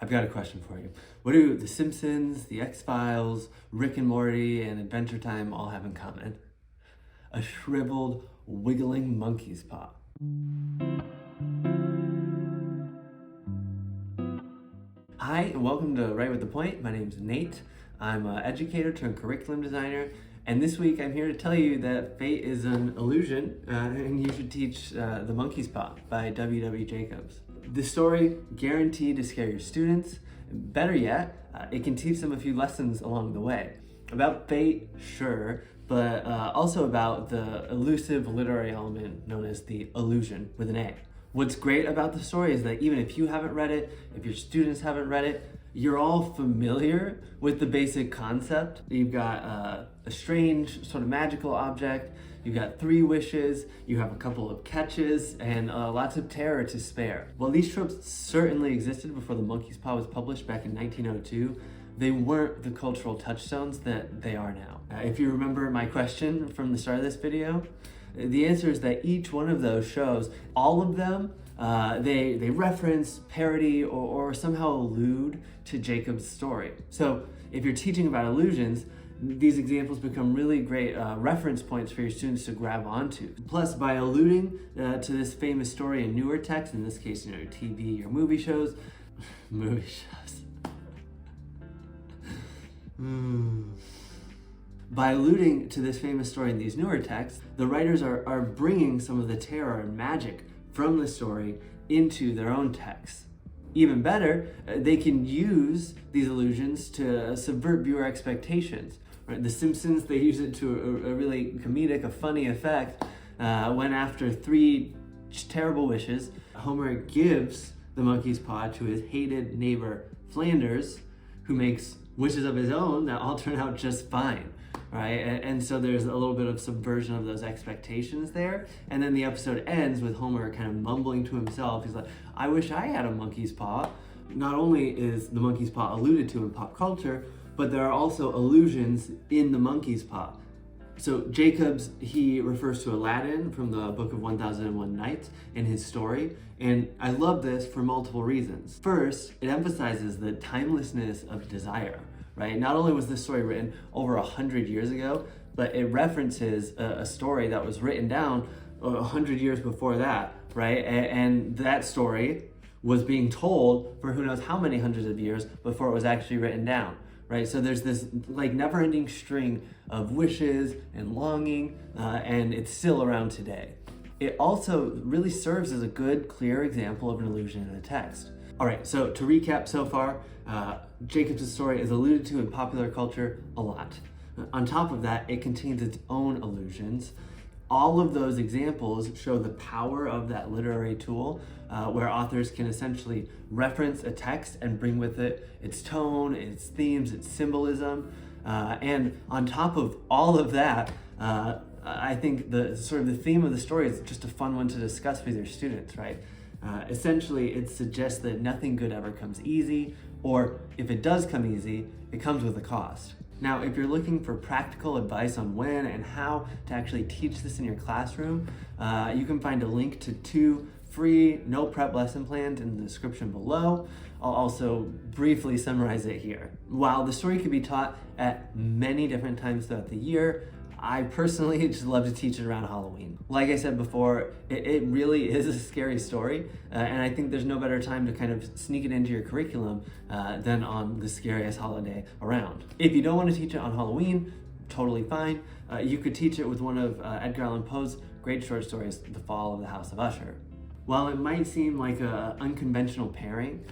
I've got a question for you. What do The Simpsons, The X-Files, Rick and Morty, and Adventure Time all have in common? A shriveled, wiggling monkey's paw. Hi, and welcome to Right with the Point. My name's Nate. I'm an educator turned curriculum designer, and this week I'm here to tell you that fate is an illusion, and you should teach The Monkey's Paw by W. Jacobs. The story guaranteed to scare your students. Better yet, it can teach them a few lessons along the way. About fate, sure, but also about the elusive literary element known as the allusion with an A. What's great about the story is that even if you haven't read it, if your students haven't read it, you're all familiar with the basic concept. You've got a strange sort of magical object, you've got 3 wishes, you have a couple of catches, and lots of terror to spare. While these tropes certainly existed before The Monkey's Paw was published back in 1902, they weren't the cultural touchstones that they are now. If you remember my question from the start of this video, the answer is that each one of those shows, all of them, they reference, parody, or somehow allude to Jacob's story. So if you're teaching about illusions, these examples become really great reference points for your students to grab onto. Plus, by alluding to this famous story in newer texts, in this case, TV or movie shows, By alluding to this famous story in these newer texts, the writers are bringing some of the terror and magic from the story into their own texts. Even better, they can use these allusions to subvert viewer expectations. Right? The Simpsons, they use it to a really comedic, a funny effect when after 3 terrible wishes, Homer gives the monkey's paw to his hated neighbor Flanders, who makes wishes of his own that all turn out just fine. Right? And so there's a little bit of subversion of those expectations there. And then the episode ends with Homer kind of mumbling to himself. He's like, I wish I had a monkey's paw. Not only is the monkey's paw alluded to in pop culture, but there are also allusions in the monkey's paw. So Jacobs, he refers to Aladdin from the Book of 1001 Nights in his story. And I love this for multiple reasons. First, it emphasizes the timelessness of desire. Right? Not only was this story written over 100 years ago, but it references a story that was written down 100 years before that, right? And that story was being told for who knows how many hundreds of years before it was actually written down, right? So there's this like never-ending string of wishes and longing, and it's still around today. It also really serves as a good, clear example of an allusion in the text. All right, so to recap so far, Jacobs' story is alluded to in popular culture a lot. On top of that, it contains its own allusions. All of those examples show the power of that literary tool, where authors can essentially reference a text and bring with it its tone, its themes, its symbolism. And on top of all of that, I think the theme of the story is just a fun one to discuss with your students, right? Essentially, it suggests that nothing good ever comes easy, or if it does come easy, it comes with a cost. Now, if you're looking for practical advice on when and how to actually teach this in your classroom, you can find a link to 2 free no prep lesson plans in the description below. I'll also briefly summarize it here. While the story can be taught at many different times throughout the year, I personally just love to teach it around Halloween. Like I said before, it really is a scary story, and I think there's no better time to kind of sneak it into your curriculum than on the scariest holiday around. If you don't want to teach it on Halloween, totally fine. You could teach it with one of Edgar Allan Poe's great short stories, The Fall of the House of Usher. While it might seem like an unconventional pairing,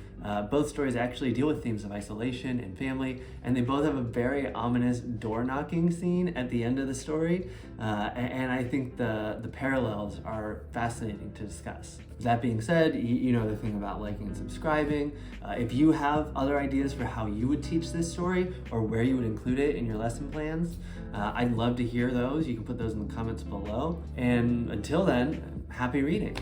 both stories actually deal with themes of isolation and family, and they both have a very ominous door-knocking scene at the end of the story, and I think the parallels are fascinating to discuss. That being said, you know the thing about liking and subscribing. If you have other ideas for how you would teach this story or where you would include it in your lesson plans, I'd love to hear those. You can put those in the comments below. And until then, happy reading.